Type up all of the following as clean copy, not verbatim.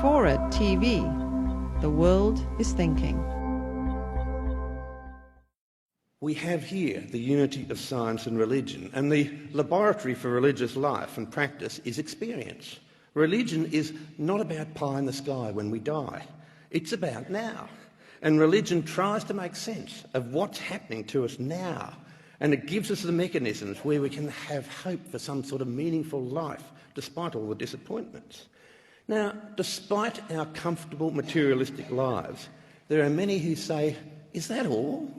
Fodder TV. The world is thinking. We have here the unity of science and religion, and the laboratory for religious life and practice is experience. Religion is not about pie in the sky when we die. It's about now. And religion tries to make sense of what's happening to us now, and it gives us the mechanisms where we can have hope for some sort of meaningful life, despite all the disappointments. Now, despite our comfortable materialistic lives, there are many who say, is that all?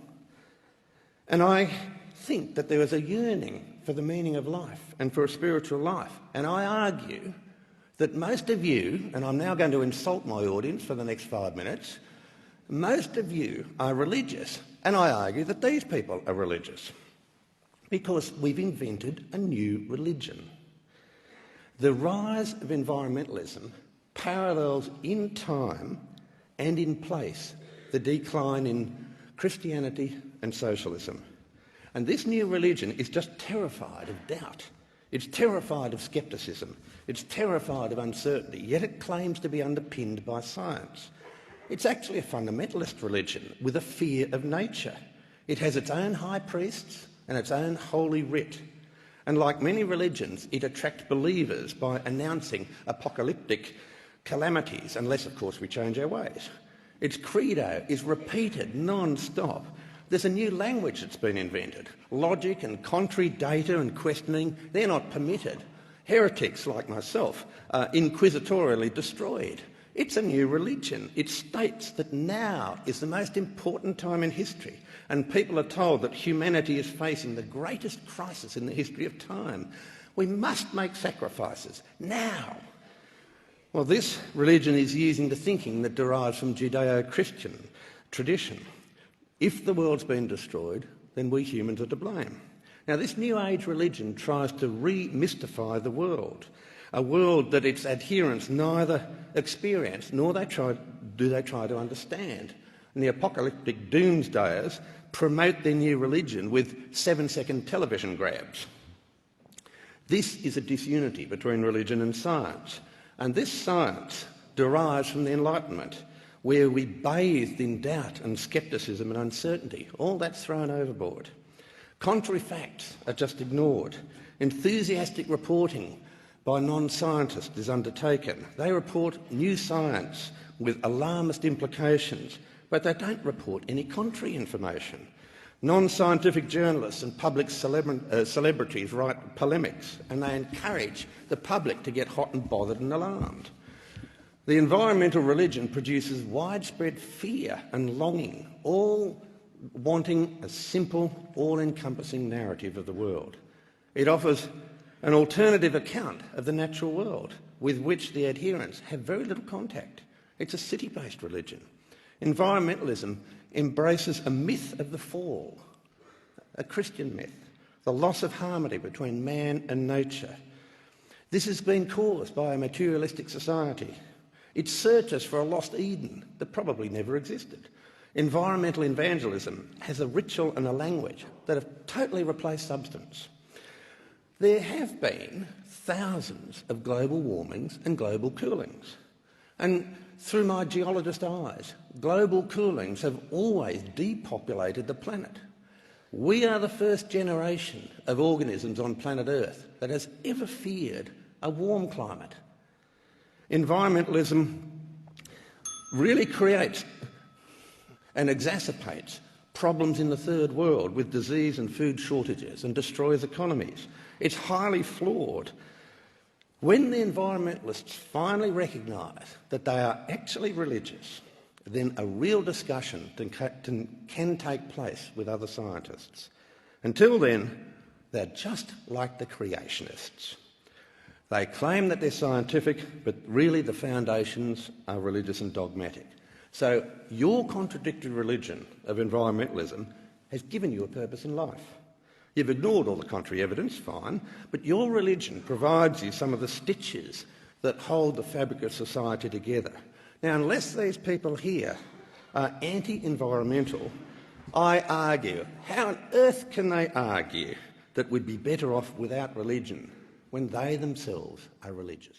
And I think that there is a yearning for the meaning of life and for a spiritual life. And I argue that most of you, and I'm now going to insult my audience for the next 5 minutes, most of you are religious. And I argue that these people are religious because we've invented a new religion. The rise of environmentalism parallels in time and in place the decline in Christianity and socialism. And this new religion is just terrified of doubt. It's terrified of scepticism. It's terrified of uncertainty, yet it claims to be underpinned by science. It's actually a fundamentalist religion with a fear of nature. It has its own high priests and its own holy writ. And like many religions, it attracts believers by announcing apocalyptic calamities, unless, of course, we change our ways. Its credo is repeated non-stop. There's a new language that's been invented. Logic and contrary data and questioning, they're not permitted. Heretics like myself are inquisitorially destroyed. It's a new religion. It states that now is the most important time in history, and people are told that humanity is facing the greatest crisis in the history of time. We must make sacrifices now. Well, this religion is using the thinking that derives from Judeo-Christian tradition. If the world's been destroyed, then we humans are to blame. Now, this New Age religion tries to re-mystify the world, a world that its adherents neither experience nor do they try to understand. And the apocalyptic doomsdayers promote their new religion with 7-second television grabs. This is a disunity between religion and science. And this science derives from the Enlightenment, where we bathed in doubt and scepticism and uncertainty. All that's thrown overboard. Contrary facts are just ignored. Enthusiastic reporting by non-scientists is undertaken. They report new science with alarmist implications, but they don't report any contrary information. Non-scientific journalists and public celebrities write polemics, and they encourage the public to get hot and bothered and alarmed. The environmental religion produces widespread fear and longing, all wanting a simple, all-encompassing narrative of the world. It offers an alternative account of the natural world with which the adherents have very little contact. It's a city-based religion. Environmentalism embraces a myth of the fall, a Christian myth, the loss of harmony between man and nature. This has been caused by a materialistic society. It searches for a lost Eden that probably never existed. Environmental evangelism has a ritual and a language that have totally replaced substance. There have been thousands of global warmings and global coolings. And through my geologist eyes, global coolings have always depopulated the planet. We are the first generation of organisms on planet Earth that has ever feared a warm climate. Environmentalism really creates and exacerbates problems in the third world with disease and food shortages and destroys economies. It's highly flawed. When the environmentalists finally recognise that they are actually religious, then a real discussion can take place with other scientists. Until then, they're just like the creationists. They claim that they're scientific, but really the foundations are religious and dogmatic. So your contradictory religion of environmentalism has given you a purpose in life. You've ignored all the contrary evidence, fine, but your religion provides you some of the stitches that hold the fabric of society together. Now, unless these people here are anti-environmental, I argue, how on earth can they argue that we'd be better off without religion when they themselves are religious?